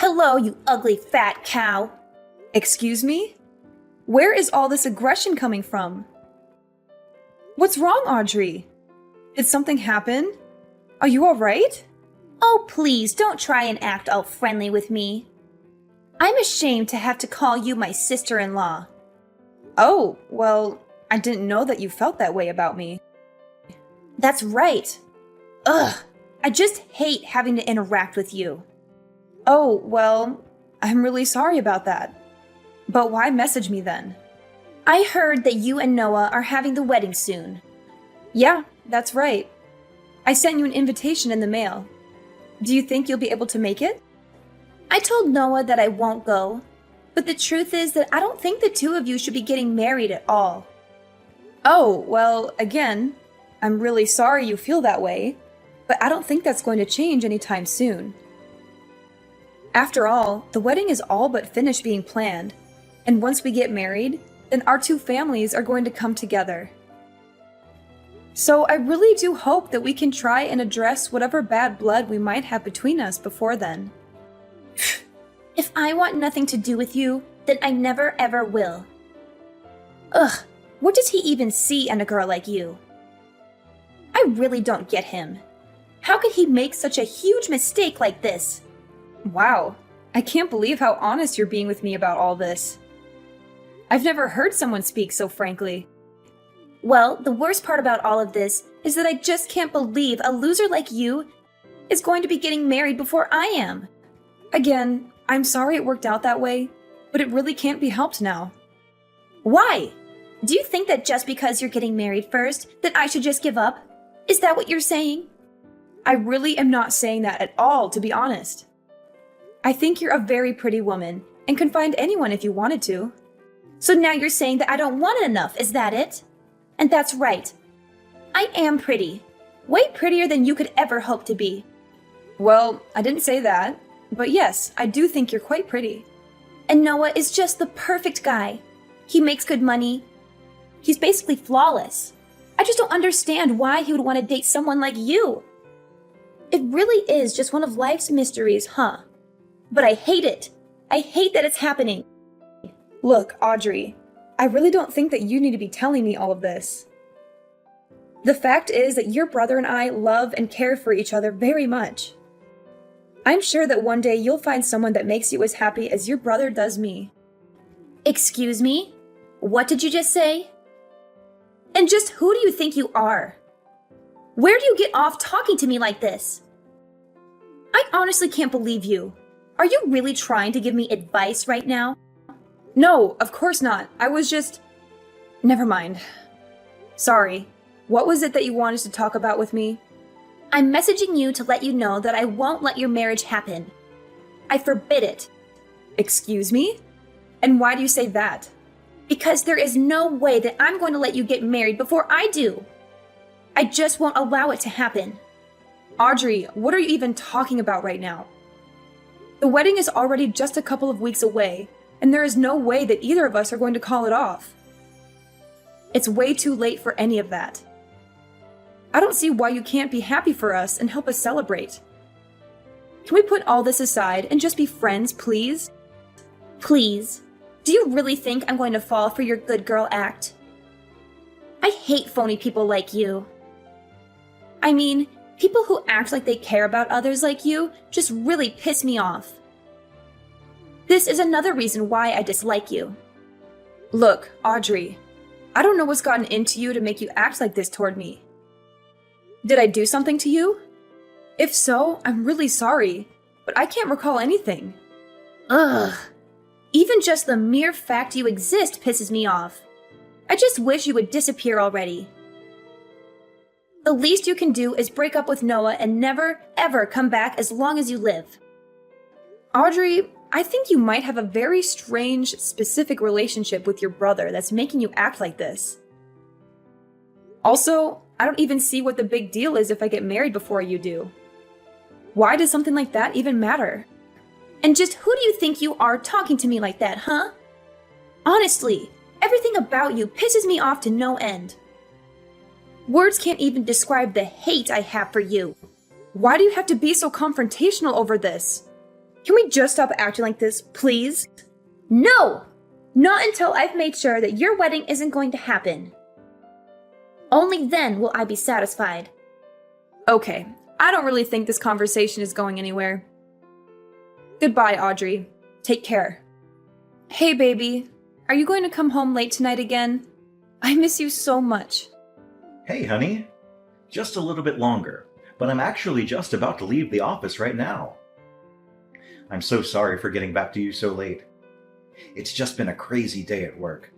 Hello, you ugly fat cow. Excuse me? Where is all this aggression coming from? What's wrong, Audrey? Did something happen? Are you alright? Oh, please don't try and act all friendly with me. I'm ashamed to have to call you my sister-in-law. Oh, well, I didn't know that you felt that way about me. That's right. Ugh, I just hate having to interact with you. Oh, well, I'm really sorry about that. But why message me then? I heard that you and Noah are having the wedding soon. Yeah, that's right. I sent you an invitation in the mail. Do you think you'll be able to make it? I told Noah that I won't go, but the truth is that I don't think the two of you should be getting married at all. Oh, well, again, I'm really sorry you feel that way, but I don't think that's going to change anytime soon. After all, the wedding is all but finished being planned, and once we get married, then our two families are going to come together. So I really do hope that we can try and address whatever bad blood we might have between us before then. If I want nothing to do with you, then I never ever will. Ugh, what does he even see in a girl like you? I really don't get him. How could he make such a huge mistake like this? Wow, I can't believe how honest you're being with me about all this. I've never heard someone speak so frankly. Well, the worst part about all of this is that I just can't believe a loser like you is going to be getting married before I am. Again, I'm sorry it worked out that way, but it really can't be helped now. Why? Do you think that just because you're getting married first, that I should just give up? Is that what you're saying? I really am not saying that at all, to be honest. I think you're a very pretty woman and can find anyone if you wanted to. So now you're saying that I don't want it enough, is that it? And that's right. I am pretty. Way prettier than you could ever hope to be. Well, I didn't say that, but yes, I do think you're quite pretty. And Noah is just the perfect guy. He makes good money. He's basically flawless. I just don't understand why he would want to date someone like you. It really is just one of life's mysteries, huh? But I hate it. I hate that it's happening. Look, Audrey, I really don't think that you need to be telling me all of this. The fact is that your brother and I love and care for each other very much. I'm sure that one day you'll find someone that makes you as happy as your brother does me. Excuse me? What did you just say? And just who do you think you are? Where do you get off talking to me like this? I honestly can't believe you. Are you really trying to give me advice right now? No, of course not. I was just... Never mind. Sorry. What was it that you wanted to talk about with me? I'm messaging you to let you know that I won't let your marriage happen. I forbid it. Excuse me? And why do you say that? Because there is no way that I'm going to let you get married before I do. I just won't allow it to happen. Audrey, what are you even talking about right now? The wedding is already just a couple of weeks away, and there is no way that either of us are going to call it off. It's way too late for any of that. I don't see why you can't be happy for us and help us celebrate. Can we put all this aside and just be friends, please? Please. Do you really think I'm going to fall for your good girl act? I hate phony people like you. I mean, people who act like they care about others like you just really piss me off. This is another reason why I dislike you. Look, Audrey, I don't know what's gotten into you to make you act like this toward me. Did I do something to you? If so, I'm really sorry, but I can't recall anything. Ugh. Even just the mere fact you exist pisses me off. I just wish you would disappear already. The least you can do is break up with Noah and never, ever come back as long as you live. Audrey, I think you might have a very strange, specific relationship with your brother that's making you act like this. Also, I don't even see what the big deal is if I get married before you do. Why does something like that even matter? And just who do you think you are talking to me like that, huh? Honestly, everything about you pisses me off to no end. Words can't even describe the hate I have for you. Why do you have to be so confrontational over this? Can we just stop acting like this, please? No! Not until I've made sure that your wedding isn't going to happen. Only then will I be satisfied. Okay, I don't really think this conversation is going anywhere. Goodbye, Audrey. Take care. Hey, baby. Are you going to come home late tonight again? I miss you so much. Hey, honey. Just a little bit longer, but I'm actually just about to leave the office right now. I'm so sorry for getting back to you so late. It's just been a crazy day at work.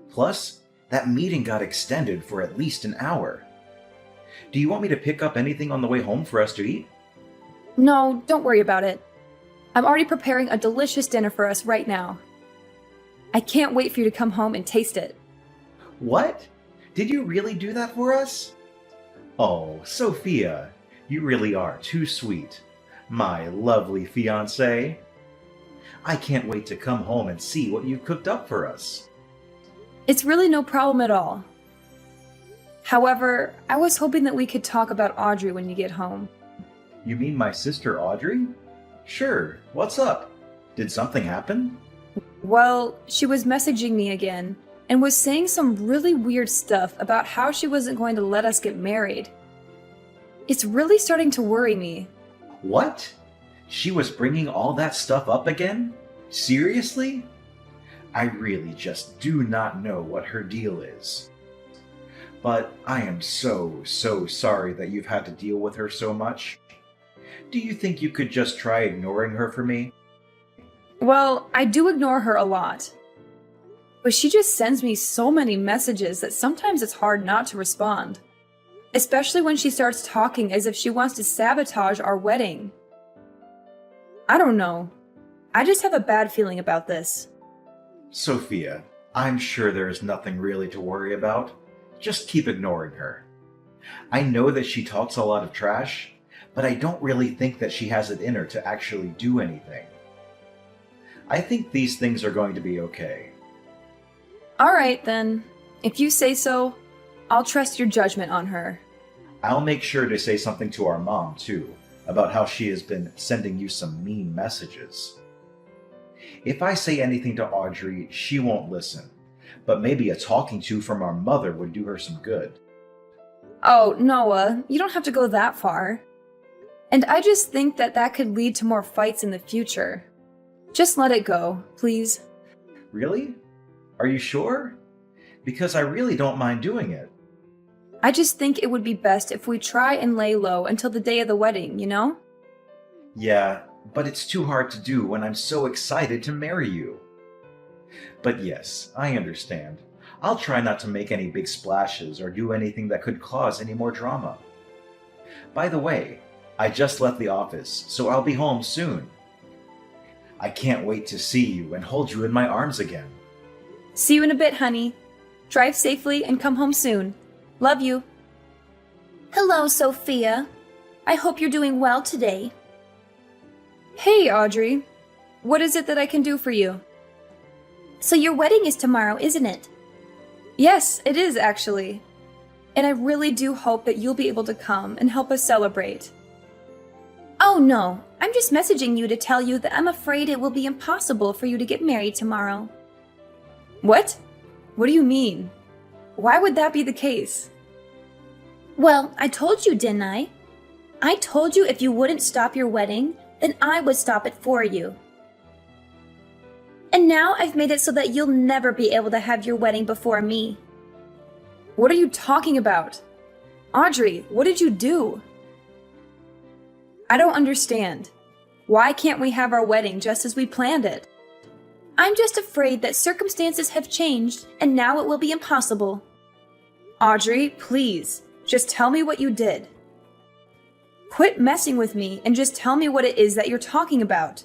Plus, that meeting got extended for at least an hour. Do you want me to pick up anything on the way home for us to eat? No, don't worry about it. I'm already preparing a delicious dinner for us right now. I can't wait for you to come home and taste it. What? Did you really do that for us? Oh, Sophia, you really are too sweet. My lovely fiancé. I can't wait to come home and see what you've cooked up for us. It's really no problem at all. However, I was hoping that we could talk about Audrey when you get home. You mean my sister Audrey? Sure, what's up? Did something happen? Well, she was messaging me again and was saying some really weird stuff about how she wasn't going to let us get married. It's really starting to worry me. What? She was bringing all that stuff up again? Seriously? I really just do not know what her deal is. But I am so sorry that you've had to deal with her so much. Do you think you could just try ignoring her for me? Well, I do ignore her a lot. But she just sends me so many messages that sometimes it's hard not to respond. Especially when she starts talking as if she wants to sabotage our wedding. I don't know. I just have a bad feeling about this. Sophia, I'm sure there is nothing really to worry about. Just keep ignoring her. I know that she talks a lot of trash, but I don't really think that she has it in her to actually do anything. I think these things are going to be okay. Alright then. If you say so, I'll trust your judgment on her. I'll make sure to say something to our mom, too, about how she has been sending you some mean messages. If I say anything to Audrey, she won't listen, but maybe a talking to from our mother would do her some good. Oh, Noah, you don't have to go that far. And I just think that that could lead to more fights in the future. Just let it go, please. Really? Are you sure? Because I really don't mind doing it. I just think it would be best if we try and lay low until the day of the wedding, you know? Yeah, but it's too hard to do when I'm so excited to marry you. But yes, I understand. I'll try not to make any big splashes or do anything that could cause any more drama. By the way, I just left the office, so I'll be home soon. I can't wait to see you and hold you in my arms again. See you in a bit, honey. Drive safely and come home soon. Love you. Hello, Sophia. I hope you're doing well today. Hey, Audrey. What is it that I can do for you? So your wedding is tomorrow, isn't it? Yes, it is actually. And I really do hope that you'll be able to come and help us celebrate. Oh no, I'm just messaging you to tell you that I'm afraid it will be impossible for you to get married tomorrow. What? What do you mean? Why would that be the case? Well, I told you, didn't I? I told you if you wouldn't stop your wedding, then I would stop it for you. And now I've made it so that you'll never be able to have your wedding before me. What are you talking about? Audrey, what did you do? I don't understand. Why can't we have our wedding just as we planned it? I'm just afraid that circumstances have changed and now it will be impossible. Audrey, please, just tell me what you did. Quit messing with me and just tell me what it is that you're talking about.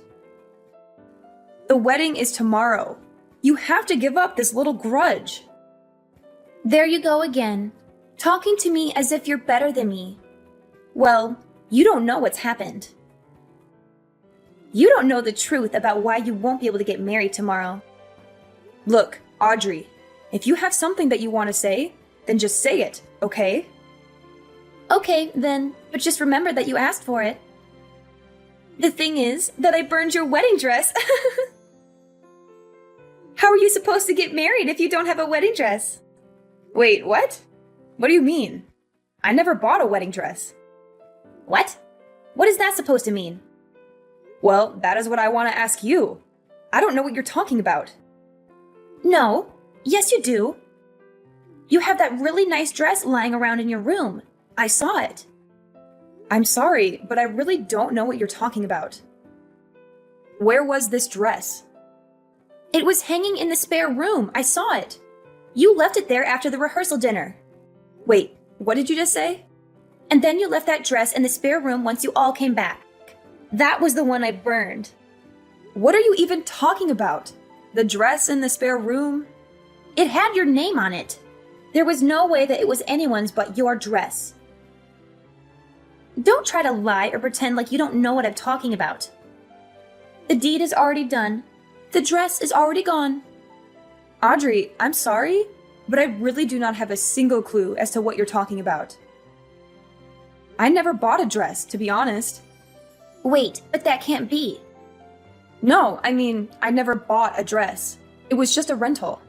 The wedding is tomorrow. You have to give up this little grudge. There you go again, talking to me as if you're better than me. Well, you don't know what's happened. You don't know the truth about why you won't be able to get married tomorrow. Look, Audrey, if you have something that you want to say, then just say it, okay? Okay, then, but just remember that you asked for it. The thing is that I burned your wedding dress. How are you supposed to get married if you don't have a wedding dress? Wait, what? What do you mean? I never bought a wedding dress. What? What is that supposed to mean? Well, that is what I want to ask you. I don't know what you're talking about. No. Yes, you do. You have that really nice dress lying around in your room. I saw it. I'm sorry, but I really don't know what you're talking about. Where was this dress? It was hanging in the spare room. I saw it. You left it there after the rehearsal dinner. Wait, what did you just say? And then you left that dress in the spare room once you all came back. That was the one I burned. What are you even talking about? The dress in the spare room? It had your name on it. There was no way that it was anyone's but your dress. Don't try to lie or pretend like you don't know what I'm talking about. The deed is already done. The dress is already gone. Audrey, I'm sorry, but I really do not have a single clue as to what you're talking about. I never bought a dress, to be honest. Wait, but that can't be. No, I mean, I never bought a dress. It was just a rental.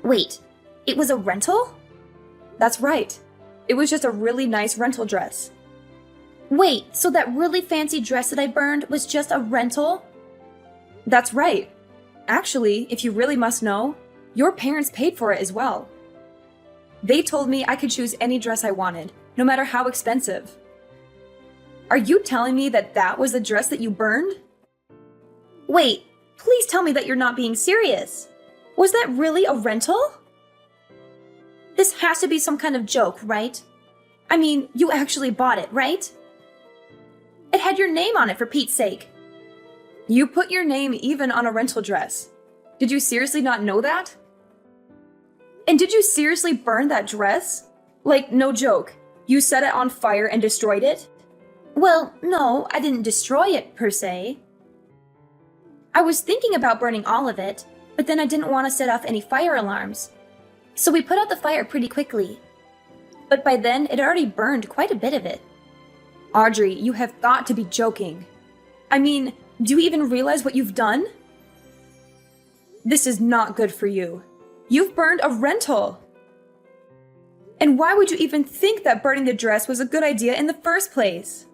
Wait, it was a rental? That's right. It was just a really nice rental dress. Wait, so that really fancy dress that I burned was just a rental? That's right. Actually, if you really must know, your parents paid for it as well. They told me I could choose any dress I wanted, no matter how expensive. Are you telling me that that was the dress that you burned? Wait, please tell me that you're not being serious. Was that really a rental? This has to be some kind of joke, right? I mean, you actually bought it, right? It had your name on it, for Pete's sake. You put your name even on a rental dress. Did you seriously not know that? And did you seriously burn that dress? Like, no joke. You set it on fire and destroyed it? Well, no, I didn't destroy it, per se. I was thinking about burning all of it, but then I didn't want to set off any fire alarms. So we put out the fire pretty quickly. But by then, it already burned quite a bit of it. Audrey, you have got to be joking. I mean, do you even realize what you've done? This is not good for you. You've burned a rental. And why would you even think that burning the dress was a good idea in the first place?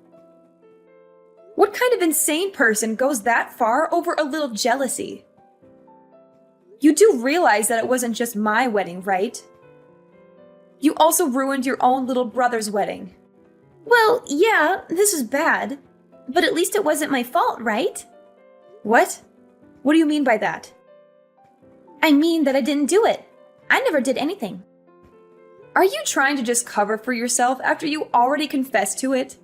What kind of insane person goes that far over a little jealousy? You do realize that it wasn't just my wedding, right? You also ruined your own little brother's wedding. Well, yeah, this is bad. But at least it wasn't my fault, right? What? What do you mean by that? I mean that I didn't do it. I never did anything. Are you trying to just cover for yourself after you already confessed to it?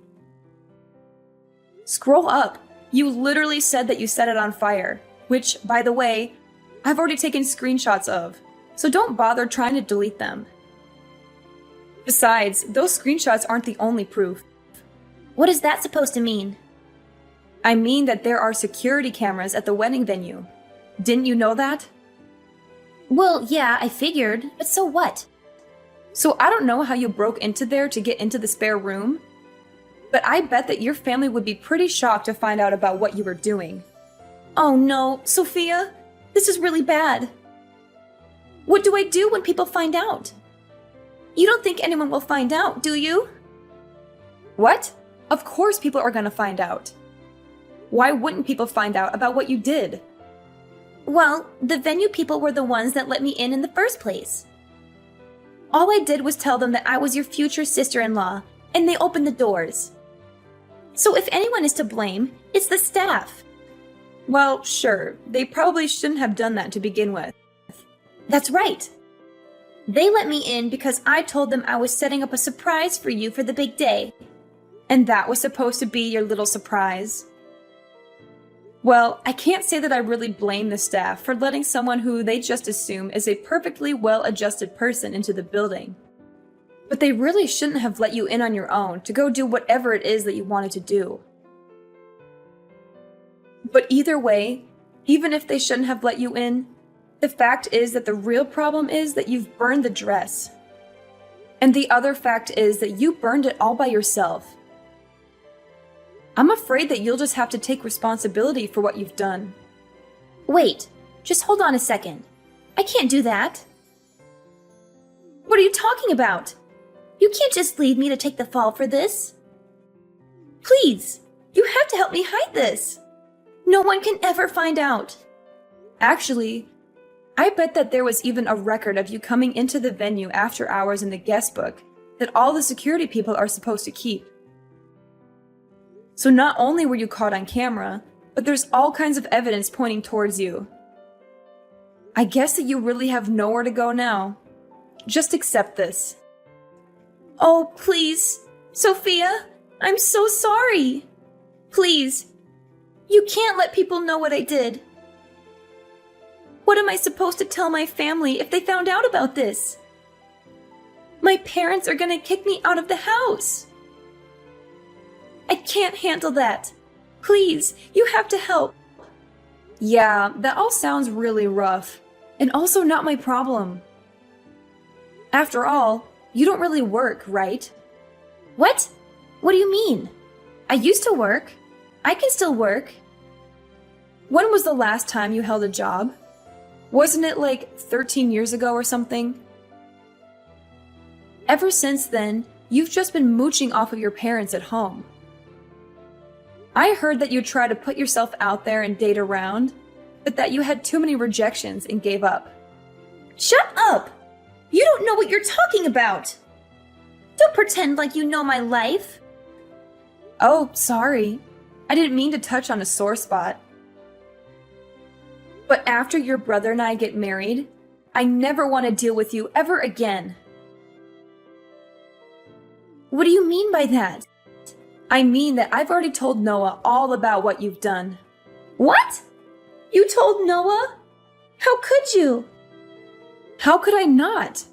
Scroll up. You literally said that you set it on fire, which, by the way, I've already taken screenshots of, so don't bother trying to delete them. Besides, those screenshots aren't the only proof. What is that supposed to mean? I mean that there are security cameras at the wedding venue. Didn't you know that? Well, yeah, I figured, but so what? So I don't know how you broke into there to get into the spare room, but I bet that your family would be pretty shocked to find out about what you were doing. Oh no, Sophia, this is really bad. What do I do when people find out? You don't think anyone will find out, do you? What? Of course people are gonna find out. Why wouldn't people find out about what you did? Well, the venue people were the ones that let me in the first place. All I did was tell them that I was your future sister-in-law, and they opened the doors. So if anyone is to blame, it's the staff. Well, sure, they probably shouldn't have done that to begin with. That's right. They let me in because I told them I was setting up a surprise for you for the big day. And that was supposed to be your little surprise. Well, I can't say that I really blame the staff for letting someone who they just assume is a perfectly well-adjusted person into the building. But they really shouldn't have let you in on your own to go do whatever it is that you wanted to do. But either way, even if they shouldn't have let you in, the fact is that the real problem is that you've burned the dress. And the other fact is that you burned it all by yourself. I'm afraid that you'll just have to take responsibility for what you've done. Wait, just hold on a second. I can't do that. What are you talking about? You can't just leave me to take the fall for this. Please, you have to help me hide this. No one can ever find out. Actually, I bet that there was even a record of you coming into the venue after hours in the guest book that all the security people are supposed to keep. So not only were you caught on camera, but there's all kinds of evidence pointing towards you. I guess that you really have nowhere to go now. Just accept this. Oh, please, Sophia, I'm so sorry. Please, you can't let people know what I did. What am I supposed to tell my family if they found out about this? My parents are gonna kick me out of the house. I can't handle that. Please, you have to help. Yeah, that all sounds really rough, and also not my problem. After all, you don't really work, right? What? What do you mean? I used to work. I can still work. When was the last time you held a job? Wasn't it like 13 years ago or something? Ever since then, you've just been mooching off of your parents at home. I heard that you tried to put yourself out there and date around, but that you had too many rejections and gave up. Shut up! You don't know what you're talking about! Don't pretend like you know my life. Oh, sorry. I didn't mean to touch on a sore spot. But after your brother and I get married, I never want to deal with you ever again. What do you mean by that? I mean that I've already told Noah all about what you've done. What? You told Noah? How could you? How could I not?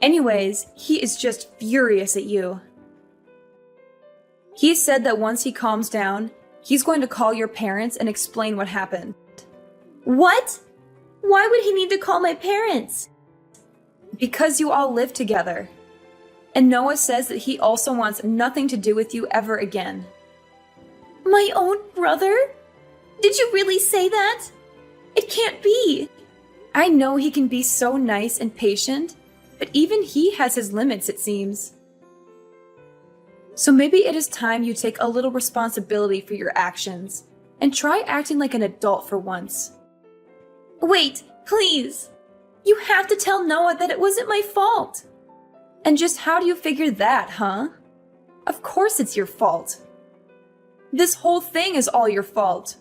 Anyways, he is just furious at you. He said that once he calms down, he's going to call your parents and explain what happened. What? Why would he need to call my parents? Because you all live together. And Noah says that he also wants nothing to do with you ever again. My own brother? Did you really say that? It can't be. I know he can be so nice and patient, but even he has his limits, it seems. So maybe it is time you take a little responsibility for your actions and try acting like an adult for once. Wait, please. You have to tell Noah that it wasn't my fault. And just how do you figure that, huh? Of course it's your fault. This whole thing is all your fault.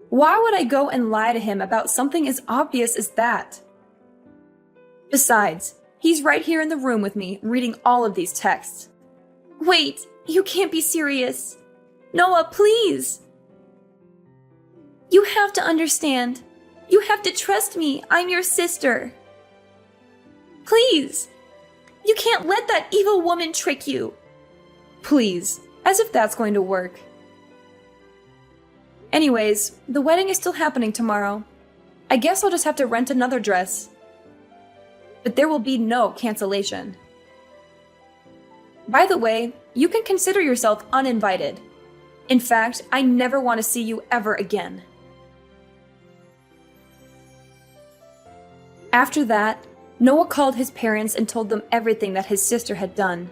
Why would I go and lie to him about something as obvious as that? Besides, he's right here in the room with me, reading all of these texts. Wait, you can't be serious. Noah, please. You have to understand. You have to trust me. I'm your sister. Please. You can't let that evil woman trick you. Please, as if that's going to work. Anyways, the wedding is still happening tomorrow. I guess I'll just have to rent another dress. But there will be no cancellation. By the way, you can consider yourself uninvited. In fact, I never want to see you ever again. After that, Noah called his parents and told them everything that his sister had done.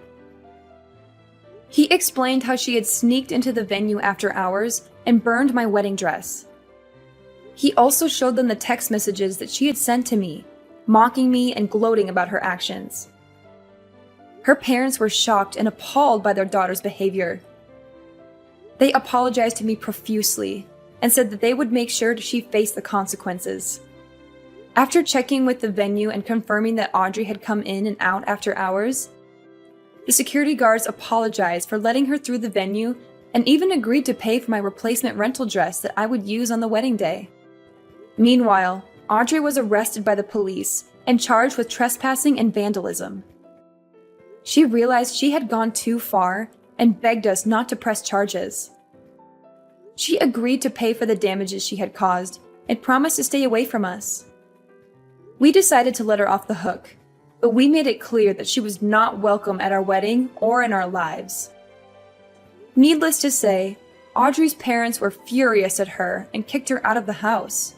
He explained how she had sneaked into the venue after hours and burned my wedding dress. He also showed them the text messages that she had sent to me, mocking me and gloating about her actions. Her parents were shocked and appalled by their daughter's behavior. They apologized to me profusely and said that they would make sure she faced the consequences. After checking with the venue and confirming that Audrey had come in and out after hours, the security guards apologized for letting her through the venue and even agreed to pay for my replacement rental dress that I would use on the wedding day. Meanwhile, Audrey was arrested by the police and charged with trespassing and vandalism. She realized she had gone too far and begged us not to press charges. She agreed to pay for the damages she had caused and promised to stay away from us. We decided to let her off the hook, but we made it clear that she was not welcome at our wedding or in our lives. Needless to say, Audrey's parents were furious at her and kicked her out of the house.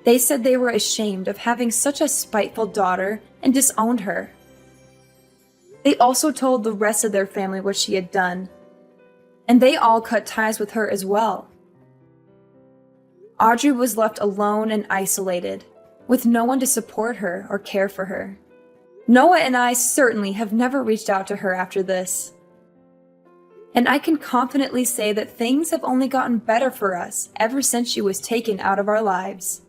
They said they were ashamed of having such a spiteful daughter and disowned her. They also told the rest of their family what she had done, and they all cut ties with her as well. Audrey was left alone and isolated, with no one to support her or care for her. Noah and I certainly have never reached out to her after this. And I can confidently say that things have only gotten better for us ever since she was taken out of our lives.